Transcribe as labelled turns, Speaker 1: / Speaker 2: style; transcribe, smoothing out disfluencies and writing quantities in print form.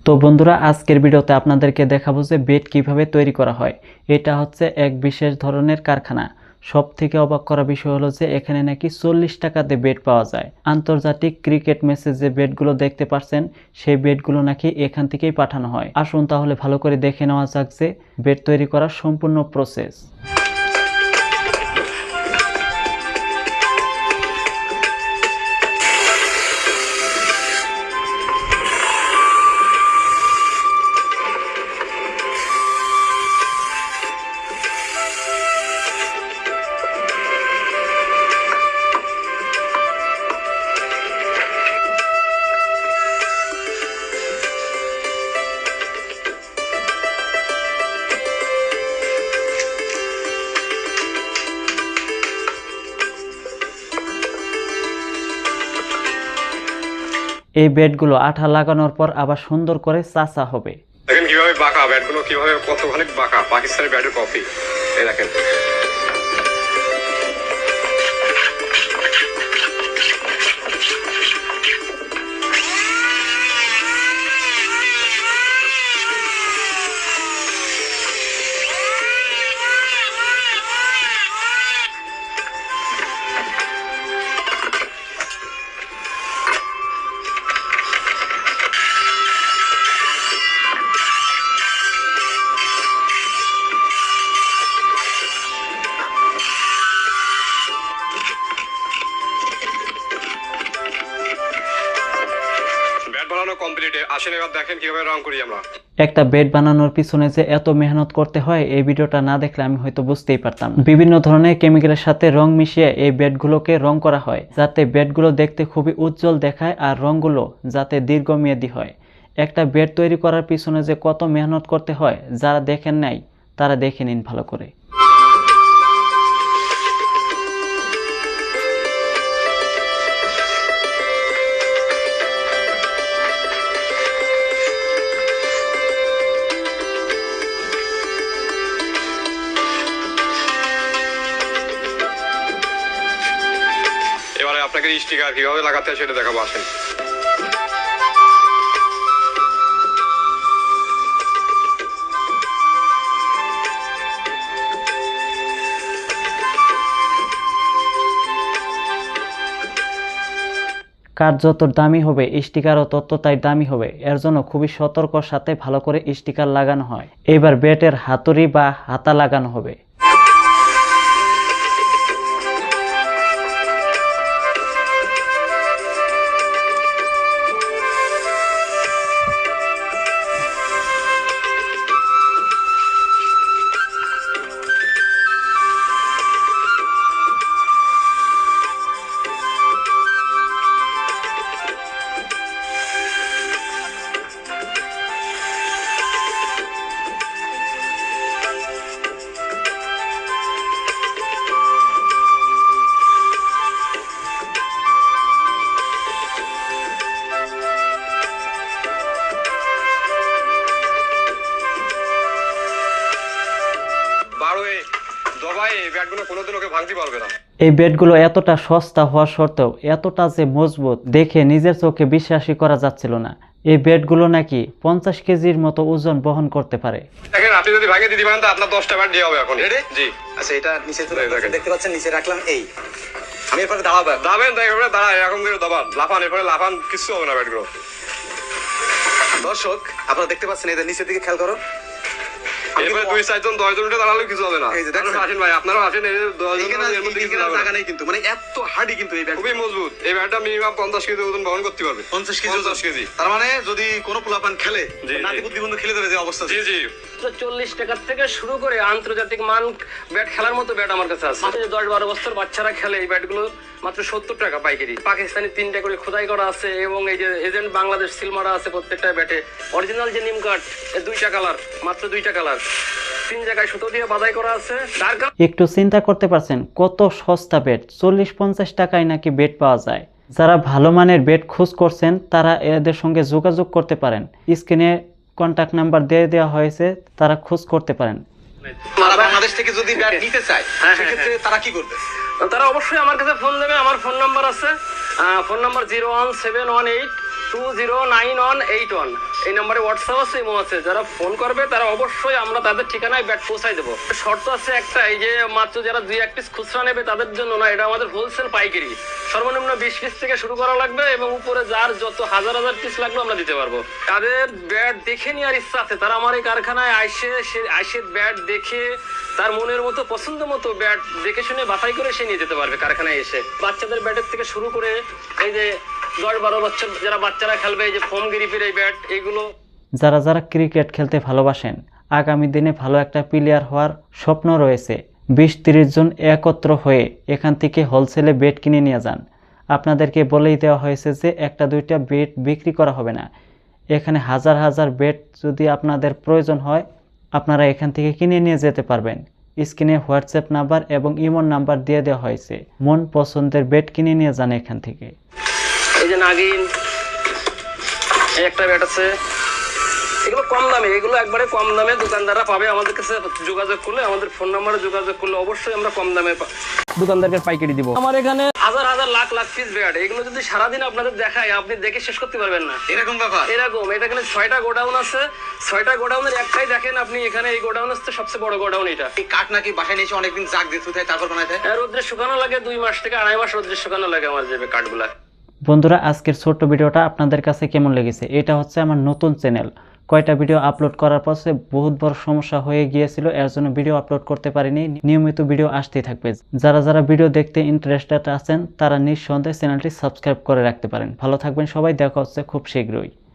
Speaker 1: তো বন্ধুরা আজকের ভিডিওতে আপনাদেরকে দেখাবো যে বেড কিভাবে তৈরি করা হয়। এটা হচ্ছে এক বিশেষ ধরনের কারখানা। সবথেকে অবাক করা বিষয় হলো যে এখানে নাকি 40 টাকাতে বেড পাওয়া যায়। আন্তর্জাতিক ক্রিকেট ম্যাচে যে বেডগুলো দেখতে পাচ্ছেন সেই বেডগুলো নাকি এখান থেকেই পাঠানো হয়। আসুন তাহলে ভালো করে দেখে নেওয়া যাক যে বেড তৈরি করার সম্পূর্ণ প্রসেস। এই বেডগুলো আঠা লাগানোর পর আবার সুন্দর করে চাচা হবে।
Speaker 2: দেখেন কিভাবে বাঁকা ব্যাটগুলো, কিভাবে কতখানি বাঁকা পাকিস্তানি ব্যাটের কপি। এই দেখেন আসেন এবার দেখেন কিভাবে রং করি আমরা।
Speaker 1: একটা বেড বানানোর পিছনে যে এত মেহনত করতে হয় এই ভিডিওটা না দেখলে আমি হয়তো বুঝতেই পারতাম। বিভিন্ন ধরনের কেমিক্যালের সাথে রং মিশিয়ে এই বেডগুলোকে রং করা হয় যাতে বেডগুলো দেখতে খুবই উজ্জ্বল দেখায় আর রংগুলো যাতে দীর্ঘমেয়াদী হয়। একটা বেড তৈরি করার পিছনে যে কত মেহনত করতে হয় যারা দেখেন নাই তারা দেখে নিন ভালো করে।
Speaker 2: এবারে আপনাকে স্টিকার কিভাবে লাগাতে হয় সেটা দেখাবো, আসেন।
Speaker 1: কাঠ যত দামি হবে স্টিকারও তত তাই দামি হবে। এর জন্য খুবই সতর্কর সাথে ভালো করে স্টিকার লাগানো হয়। এবার বেটের হাতুড়ি বা হাতা লাগানো হবে। এই বেডগুলো এতটা সস্তা হওয়া সত্ত্বেও এতটা যে মজবুত দেখে নিজের চোখে বিশ্বাসই করা যাচ্ছিল না। এই বেডগুলো নাকি 50 কেজির মতো ওজন বহন করতে পারে।
Speaker 2: দেখেন আপনি যদি ভাঙে দিতে পারেন তো আপনার 10টা ব্যাট দিয়ে হবে এখন। জি
Speaker 3: আচ্ছা, এটা নিচে তুলে দেখতে পাচ্ছেন, নিচে রাখলাম। এই আমি এরপরে দাঁড়াবেন,
Speaker 2: দাঁড়া এরকম করে দাবান, লাফান, এরপরে লাফান, কিছু হবে না ব্যাটগুলো।
Speaker 3: দর্শক আপনারা দেখতে পাচ্ছেন, এদের নিচের দিকে খেয়াল করো।
Speaker 2: এরপরে 2-4 জন 10 জন উঠে দাঁড়ালেও কিছু হবে না।
Speaker 3: এই যে দেখেন,
Speaker 2: আসেন ভাই, আপনারাও আসেন। এই 10 জন এর মধ্যে কিছু হবে না।
Speaker 3: জায়গা নেই কিন্তু, মানে এত হার্ডি কিন্তু এই ব্যাট,
Speaker 2: খুবই মজবুত। এই ব্যাটটা মিনিমাম 50 কেজি ওজন বহন করতে পারবে।
Speaker 3: 50 কেজি। তার মানে যদি কোনো পোলাপান খেলে, নাতি বুদ্ধি বন্ধু খেলে দেবে যে অবস্থা।
Speaker 2: জি জি
Speaker 4: 40 টাকা থেকে শুরু করে আন্তর্জাতিক মান ব্যাট খেলার মতো ব্যাট আমার কাছে আছে। 10-12 বছর বাচ্চারা খেলে এই ব্যাটগুলো মাত্র 70 টাকা পাইকারি। পাকিস্তানি 3টা করে খোদাই করা আছে এবং এই যে এজেন্ট বাংলাদেশ সিলমারা আছে প্রত্যেকটা ব্যাটে। অরিজিনাল যে নিম কাঠ 2টা কালার, মাত্র 2টা কালার, 3 জায়গায় সুতো দিয়ে বাঁধাই করা আছে।
Speaker 1: একটু চিন্তা করতে পারছেন কত সস্তা বেড, 40-50 টাকায় নাকি বেড পাওয়া যায়। যারা ভালো মানের বেড খোঁজ করছেন তারা এদের সঙ্গে যোগাযোগ করতে পারেন। স্ক্রিনে কন্টাক্ট নাম্বার দিয়ে দেওয়া হয়েছে, তারা খোঁজ করতে পারেন।
Speaker 3: বাংলাদেশ থেকে যদি ব্যাট নিতে চায় সেক্ষেত্রে তারা কি করবে?
Speaker 4: তারা অবশ্যই আমার কাছে ফোন দেবে। আমার ফোন নাম্বার আছে, ফোন নাম্বার 01718 209181 এই নম্বরে হোয়াটসঅ্যাপ আছে, ইমো আছে। যারা ফোন করবে তারা অবশ্যই আমরা তাদের ঠিকানায় ব্যাট পৌঁছাই দেবো। শর্ত আছে একটা, এই যে মাত্র যারা 2-1 পিস খুচরা নেবে তাদের জন্য না, এটা আমাদের হোলসেল পাইকারি। সর্বনিম্ন 20 পিস থেকে শুরু করা লাগবে এবং উপরে যার যত হাজার হাজার পিস লাগবে আমরা দিতে পারবো। তাদের ব্যাট দেখে নেওয়ার ইচ্ছা আছে, তারা আমার এই কারখানায় আইসে ব্যাট দেখে তার মনের মতো পছন্দ মতো ব্যাট দেখে শুনে বাছাই করে সে নিয়ে যেতে পারবে কারখানায় এসে। বাচ্চাদের ব্যাটের থেকে শুরু করে এই যে 10-12 বছর যারা বাচ্চারা খেলবে, এই যে ফোম গ্রিপের এই ব্যাট, এইগুলো।
Speaker 1: যারা যারা ক্রিকেট খেলতে ভালোবাসেন, আগামী দিনে ভালো একটা প্লেয়ার হওয়ার স্বপ্ন রয়েছে, 20-30 জন একত্র হয়ে এখান থেকে হোলসেলে বেট কিনে নিয়ে যান। আপনাদেরকে বলেই দেওয়া হয়েছে যে 1-2টা বেট বিক্রি করা হবে না। এখানে হাজার হাজার বেট যদি আপনাদের প্রয়োজন হয় আপনারা এখান থেকে কিনে নিয়ে যেতে পারবেন। স্ক্রিনে হোয়াটসঅ্যাপ নাম্বার এবং ইমোর নাম্বার দিয়ে দেওয়া হয়েছে। মন পছন্দের বেট কিনে নিয়ে যান এখান থেকে।
Speaker 4: এই যে নাগিন, এই একটা ব্যাট আছে, এগুলো কম দামে, এগুলো একবারে কম দামে দোকানদাররা পাবে। আমাদের কাছে যোগাযোগ করলে, আমাদের ফোন নাম্বারে যোগাযোগ করলে অবশ্যই আমরা কম দামে দোকানদারকে পাইকারি দিব। আমার এখানে হাজার হাজার লাখ লাখ পিস ব্যাট, এগুলো যদি সারাদিন আপনাদের দেখায় আপনি দেখে শেষ করতে পারবেন না।
Speaker 3: এরকম ব্যাপার?
Speaker 4: এরকম। এটা এখানে 6টা গোডাউন আছে, 6টা গোডাউনের একটাই দেখেন আপনি। এখানে এই গোডাউন হচ্ছে সবচেয়ে বড় গোডাউন। এটা
Speaker 3: এই কাঠ নাকি বাসায় নিয়ে এসে অনেকদিন জাগ দিয়ে শুকায় তারপর বানাইতে হয়?
Speaker 4: রোদ্রে শুকানো লাগে 2 মাস থেকে 2.5 মাস রোদ্রে শুকানো লাগে আমার যে কাঠগুলা।
Speaker 1: বন্ধুরা, আজকের ছোট্ট ভিডিওটা আপনাদের কাছে কেমন লেগেছে? এটা হচ্ছে আমার নতুন চ্যানেল। কয়টা ভিডিও আপলোড করার পর বহুত বড় সমস্যা হয়ে গিয়েছিল, এর জন্য ভিডিও আপলোড করতে পারিনি। নিয়মিত ভিডিও আসতেই থাকবে। যারা যারা ভিডিও দেখতে ইন্টারেস্টেড আছেন তারা নিঃসন্দেহে চ্যানেলটি সাবস্ক্রাইব করে রাখতে পারেন। ভালো থাকবেন সবাই, দেখা হচ্ছে খুব শীঘ্রই।